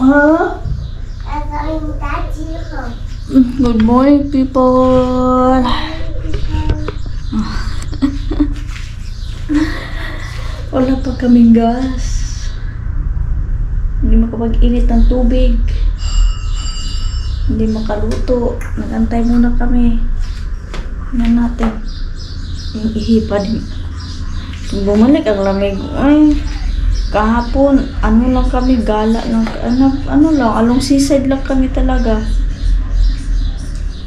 Huh? Good morning, people. Wala pa kaming gas. Hindi makapag-init ng tubig. Hindi makaluto. Nag-antay muna kami. Yan natin. Yung ihipa din. Bumalik ang lamig. Ay, kahapon, ano lang kami, gala lang. Ano lang, along seaside lang kami talaga.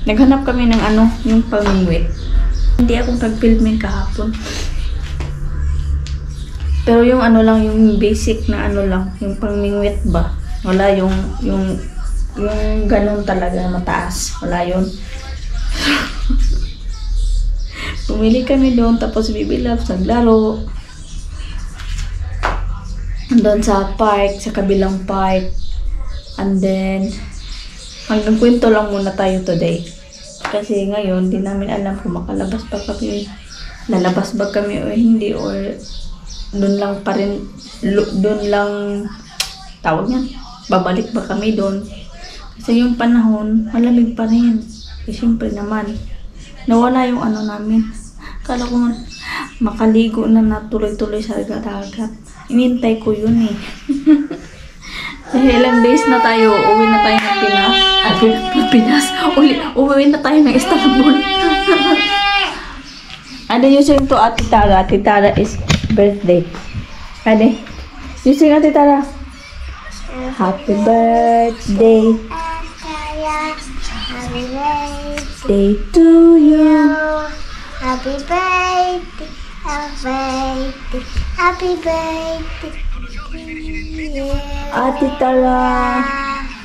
Naghanap kami ng yung pangwit. Hindi akong nag-filming kahapon. Pero yung lang, yung basic na lang, yung pangmingwit ba? Wala yung ganun talaga mataas. Wala yun. Pumili kami doon, tapos bibilap, naglaro. Doon sa park, sa kabilang park. And then, hanggang kwento lang muna tayo today. Kasi ngayon, di namin alam kung makalabas pa kami. Lalabas ba kami o hindi, or doon lang pa rin, doon lang, tawag yan, babalik ba kami doon. Kasi yung panahon, malamig pa rin. Kasi syempre naman, nawala yung namin. Kala ko makaligo na tuloy-tuloy sa dagat. Inintay ko yun eh. Ilang days na tayo, uwi na tayo ng Pinas. Pinas. Uwi na tayo ng Istanbul. Ano yung sing to Ate Tara? Ate Tara is birthday. Ano? Yung sing Ate Tara? Happy birthday. Happy birthday. Day to you. Happy birthday. Happy birthday. Ate Tara.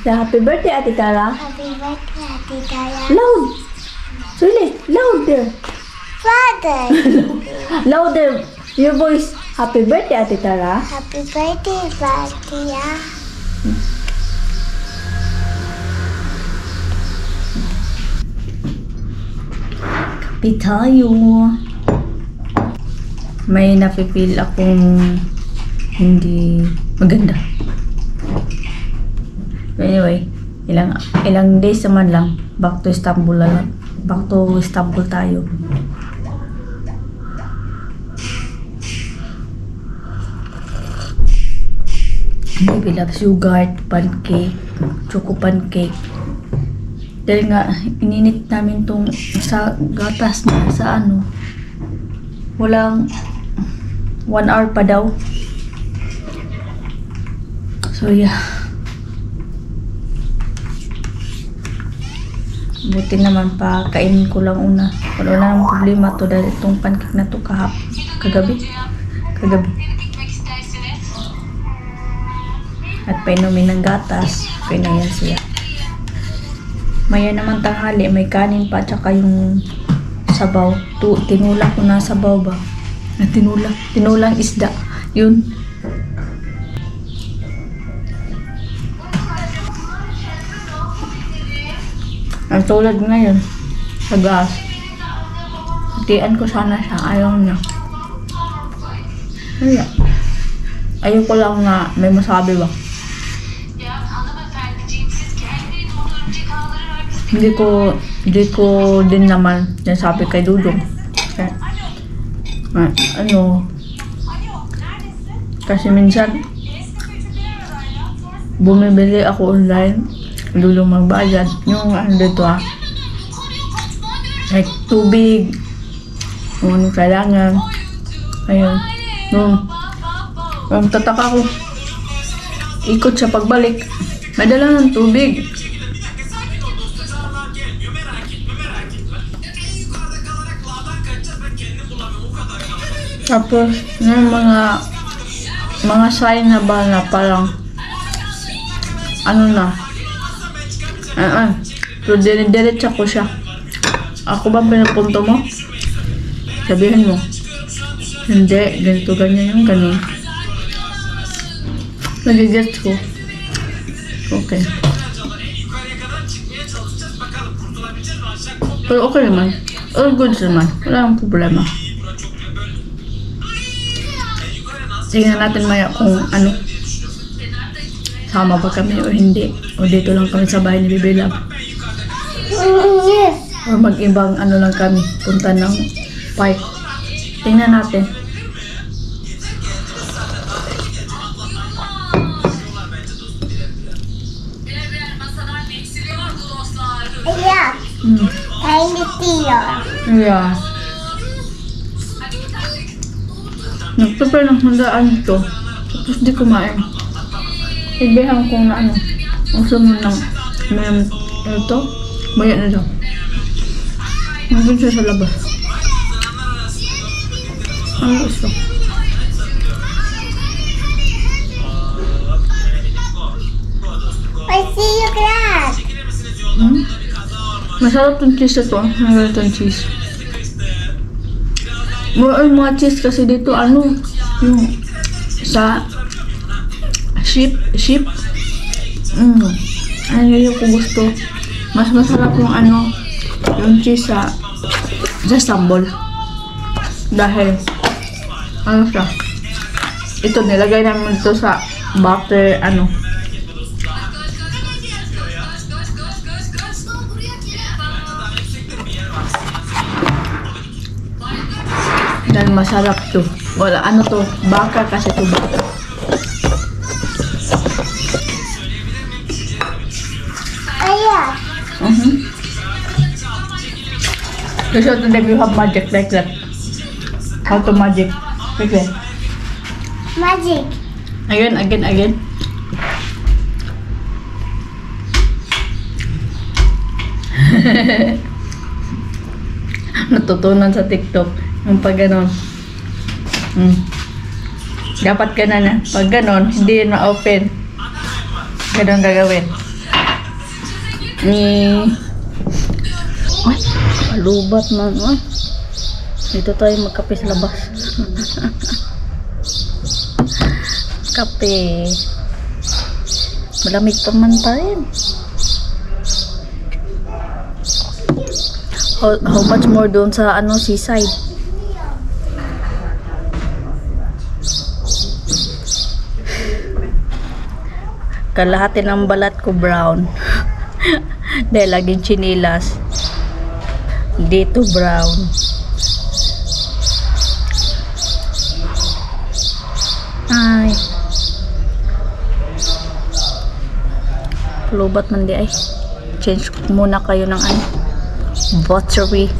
Happy birthday, Ate Tara. Happy birthday, Ate Tara. Loud. Really, louder. Father. Louder. Your voice. Happy birthday, Ate Tara. Happy birthday, Father. Kapi tayo. May napipil akong hindi maganda. Anyway, ilang days naman lang. Back to Istanbul lang. Back to Istanbul tayo. Baby loves yogurt, pancake, choco pancake. Dahil nga, ininit namin tong sa gatas na sa walang 1 hour pa daw. So yeah. Buti naman pa, kainin ko lang una. Wala namang problema to dahil itong pancake na to kagabi. At painumin ng gatas, pinayan siya. Maya naman tanghali, may kanin pa, tsaka yung sabaw. Tinula ko na sabaw ba? Tinulang isda. Yun. Ang tulad ngayon, sa gas. Hatian ko sana siya, ayaw niya. Ayaw ko lang na may masabi ba? Hindi ko din naman nasabi kay Dudong. Kasi minsan bumibili ako online, Dudong magbayad. Yung dito like tubig, kung anong kailangan. Ayun. Tataka ko. Ikot siya pagbalik. May dala ng tubig. Tapos, yung mga sign na ba na parang so dinidiretsa ko siya. Ako ba pinapunto mo? Sabihin mo. Hindi, ganito, ganyan yung ganyan. Nagigets ko. Okay. Pero okay naman. All good naman. Wala akong problema. Tingnan natin maya kung sama ba kami o hindi. O dito lang kami sa bahay ni Bibi Love. Yes. Or mag-ibang ano lang kami, punta ng park. Tingnan natin. Yeah. Tiny Tio. Yeah. Nagprepare ng handaan dito. Tapos di kumain. Ibihan ko na ano. Ang sumunod ng may ito. Bayan na daw. Nandun siya sa labas. Ano gusto? I see you glad. Masarap tong cheese na to. Masarap tong cheese. Mga cheese kasi dito, ano, yung sa sheep. Ano yung ko gusto. Mas masarap yung ano, yung cheese sa sambal. Dahil, ano siya, ito nilagay namin ito sa butter, ano. Dahil masarap to. Wala, ano to, baka kasi to baka. Yeah. So today we have magic like that. How to magic? Like that. Magic. Again. Natutunan sa TikTok. Yung pag ganon. Dapat ganon na. Pag ganon, hindi yun ma-open. Ganon gagawin. Ay, malubat man. Ay. Dito tayo magkape sa labas. Kape. Malamig pa man tayo. How much more doon sa ano seaside? Kalahati ng balat ko brown. Dahil laging chinilas. Dito brown. Ay. Lubat man di ay. Change muna kayo ng ano. Buttery.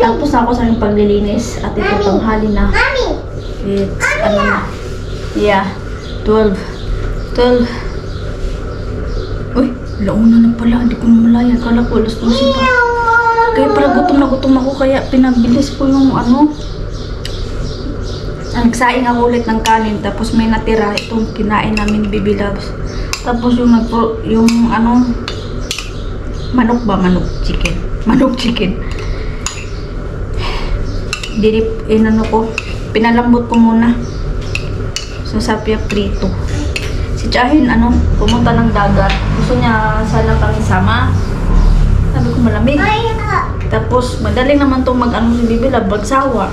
Tapos ako sa aking paglilinis at ito tanghali na. It's ano na. Yeah, 12. Uy, launa na pala. Hindi ko na malaya. Kala ko alas 12 pa. Kaya pala gutom na gutom ako kaya pinabilis ko yung ano. Nagsaing ako ulit ng kanin, tapos may natira itong kinain namin Baby Loves. Tapos yung manok ba? Manok chicken. Manok chicken. Pinalambot ko muna. So, sapya prito. Si Chahin, pumunta ng dagat. Gusto niya sana kami sama. Sabi ko malamig. Tapos, madaling naman itong si Baby Love, bagsawa.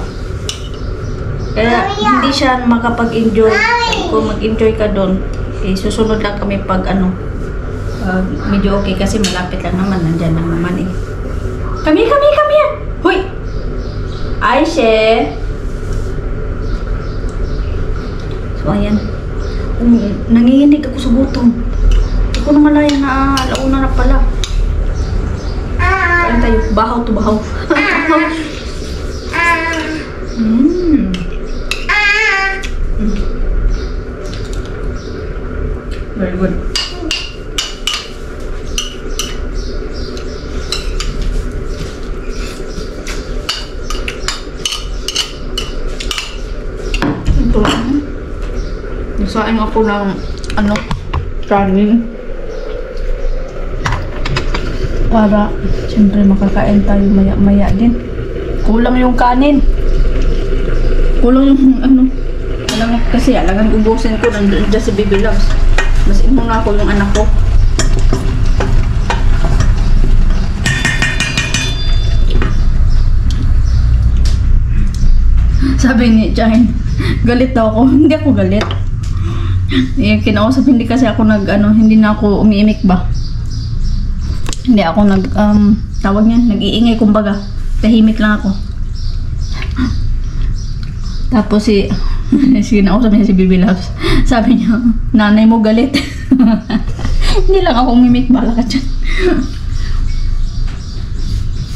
Kaya, hindi siya makapag-enjoy. Sabi ko, mag-enjoy ka doon. Eh, susunod lang kami pag medyo okay kasi malapit lang naman. Nandyan lang naman eh. Come here! Huy! Aishe! So, ayan. Nanginginig ako sa gutom. Hindi ko na malaya na alauna na pala. Kain tayo. Bahaw to bahaw. Very good. Ito. Nasaing ako ng kanin. Para siyempre makakain tayo maya-maya din. Kulang yung kanin. Kulang yung Alam mo kasi alagang ubusin ko nandiyan si Baby Loves. Mas muna ako yung anak ko. Sabi ni Chahin, galit daw ako. Hindi ako galit. Eh, kinausap, hindi kasi ako hindi na ako umiimik ba. Hindi ako tawag niyan, nag-iingay kumbaga. Tahimik lang ako. Tapos kinausap niya si Baby Loves. Sabi niya, nanay mo galit. Hindi lang ako umimik, bala ka dyan.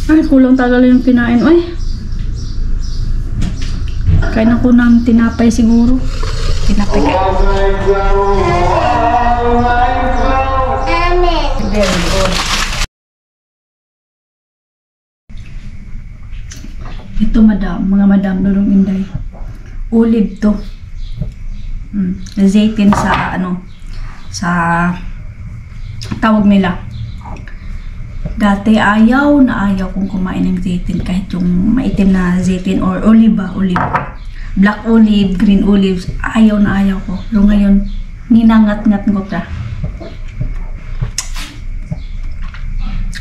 Ay, kulang tagal yung kinain. Ay, kain ako ng tinapay siguro. Tinapay ka. Very good. Ito mga madam, Lulong Inday. Olive to. Zaitin sa sa tawag nila. Dati ayaw kong kumain ng zaitin, kahit yung maitim na zaitin or olive. Black olive, green olives, ayaw ko. Pero ngayon, ninangat-ngat ko ta.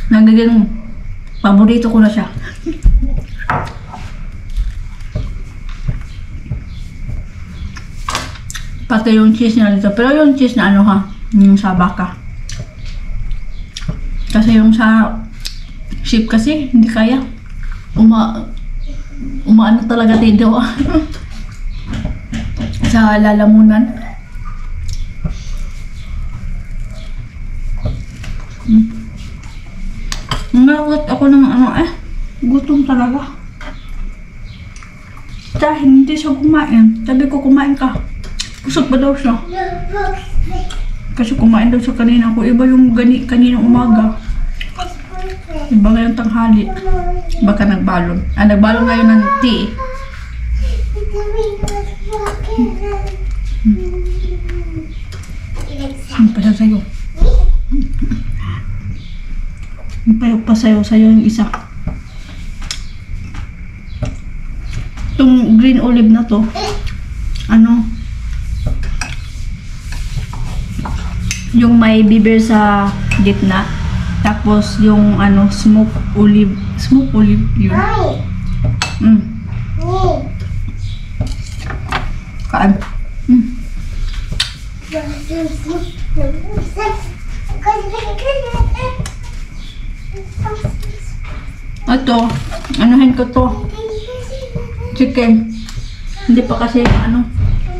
Nagiging paborito ko na siya. Pati yung cheese na dito. Pero yung cheese na yung sa baka. Kasi yung sa sheep kasi, hindi kaya. Umaano talaga dito. Sa lalamunan. Nangawat ako ng gutom talaga. Dahil hindi siya kumain. Sabi ko, kumain ka. Kusog ba daw siya? Kasi kumain daw siya kanina ko. Iba yung kaninang umaga. Iba ngayong tanghali. Baka nagbalon. Nagbalon ngayon ng tea. Ang pasaw sa'yo. Ang pasaw sa'yo yung isa. Itong green olive na to, yung may biber sa gitna, tapos yung smoke olive yun. Kaan. Ito, anuhin ko to, chicken. Hindi pa kasi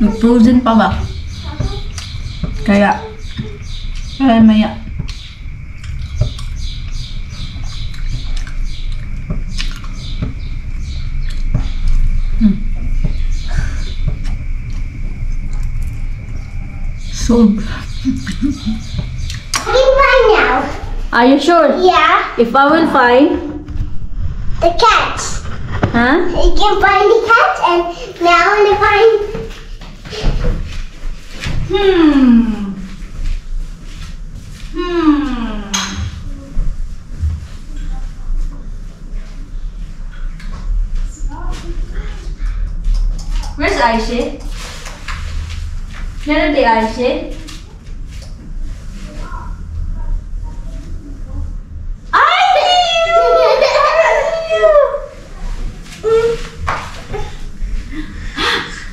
nag-frozen pa ba, kaya maya. Sold. We find now. Are you sure? Yeah. If I will find The cat. Huh? You can find the cat, and now I want to find. Where's Aisha? Where are the Aisha?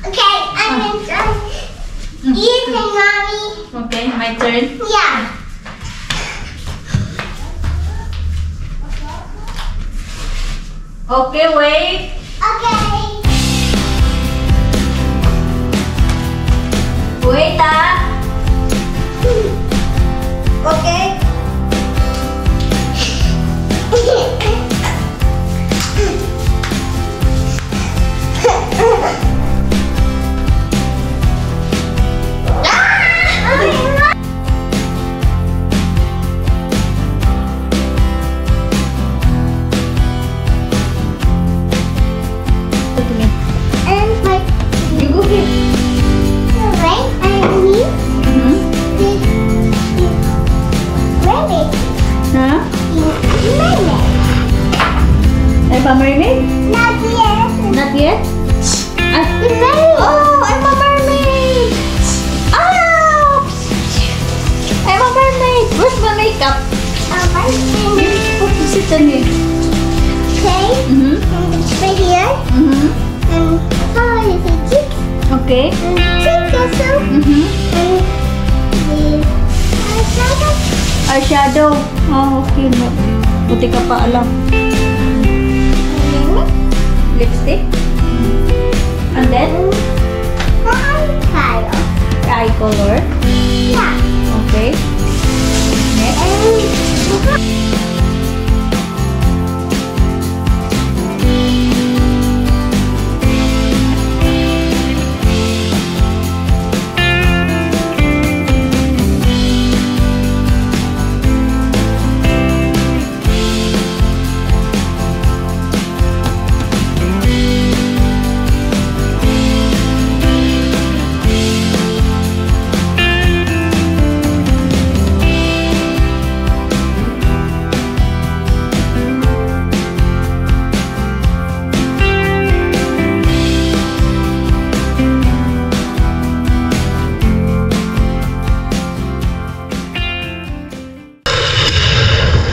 Okay, I'm in charge. Eating, mommy. Okay, my turn. Yeah. Okay, wait. Okay. Wait, Okay. And my You go here. right and me. Ready? Huh? Mermaid. I'm a mermaid? Not yet. Not yet? Mermaid. Oh, I'm a mermaid! Ah! I'm a mermaid! Where's my makeup? Mermaid. Sit on here. Okay. Mm-hmm. And it's right here. Mm-hmm. And how is it? Chick. Okay. And chick also. Mm-hmm. And the shadow. Eyeshadow. Oh, okay. Buti ka pa alam. Lipstick. And then, eye color. Yeah. Okay. Next.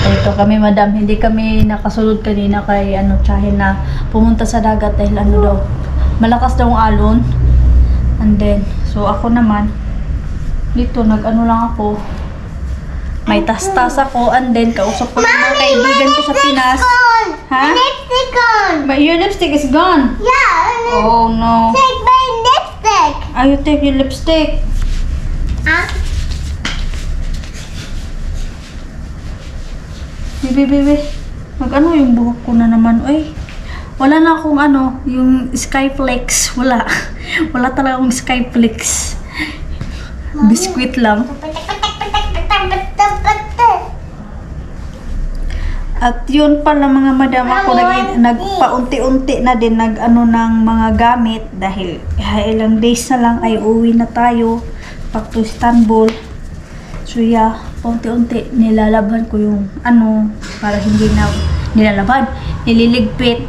Ito kami, madam, hindi kami nakasunod kanina kay tsahin na pumunta sa dagat dahil daw, malakas daw ang alon. And then, so ako naman, dito lang ako. May tas-tas ako, and then kausap ko yung mga kaibigan ko sa Pinas. Ha? Lipstick on. But your lipstick is gone. Yeah. Oh no. Take my lipstick. You take your lipstick. Ah. Bibi. Yung buhok ko na naman. Uy, wala na akong yung Skyflex. Wala. Wala talaga akong Skyflex. Biskuit lang. At yun pala mga madam, ako nagpaunti-unti na din ng mga gamit dahil ilang days na lang ay uwi na tayo back to Istanbul. So yeah, paunti-unti nilalabhan ko yung para hindi na nilalabhan, nililigpit.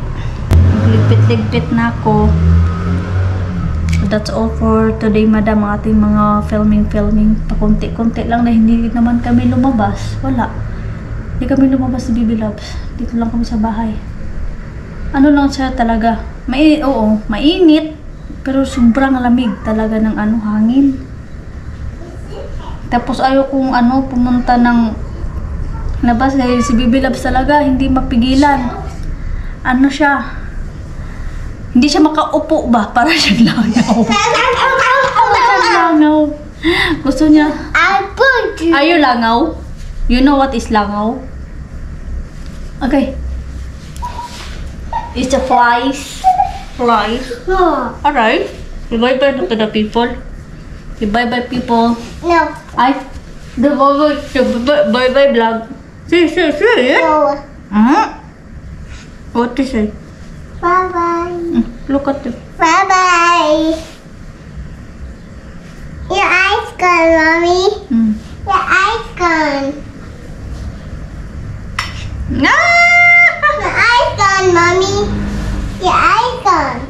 Ligpit na ako. So that's all for today madam, ang ating mga filming. Pakunti-kunti lang na hindi naman kami lumabas. Wala. Hindi kami lumabas sa Bibi Loves. Dito lang kami sa bahay. Lang siya talaga. Mainit. Pero sobrang lamig talaga ng hangin. Tapos ayaw kong pumunta ng labas dahil si Bibi Loves talaga hindi mapigilan. Hindi siya makaupo ba? Para siyang langaw. Gusto niya. Are you langaw? You know what is langaw? Okay. It's a flies. Alright. You bye-bye to the people. You bye-bye people. No. The bye-bye vlog. Say it. No. What to say? Bye-bye. Look at you. Bye-bye. Your eyes gone, Mommy. Your eyes gone. Your eyes gone, Mommy. Your eyes gone.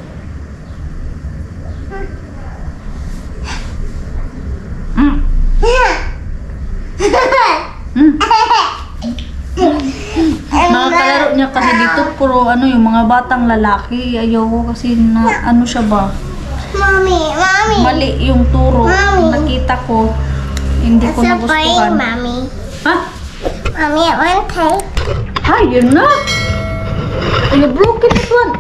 Nakakalaro niya kasi dito puro yung mga batang lalaki. Ayoko kasi na siya ba? Mommy. Mali yung turo. Mommy. Nakita ko. Hindi ko It's a brain, nagustuhan. Mommy. Ha? Mommy, it won't take. Yun na. You broke it one.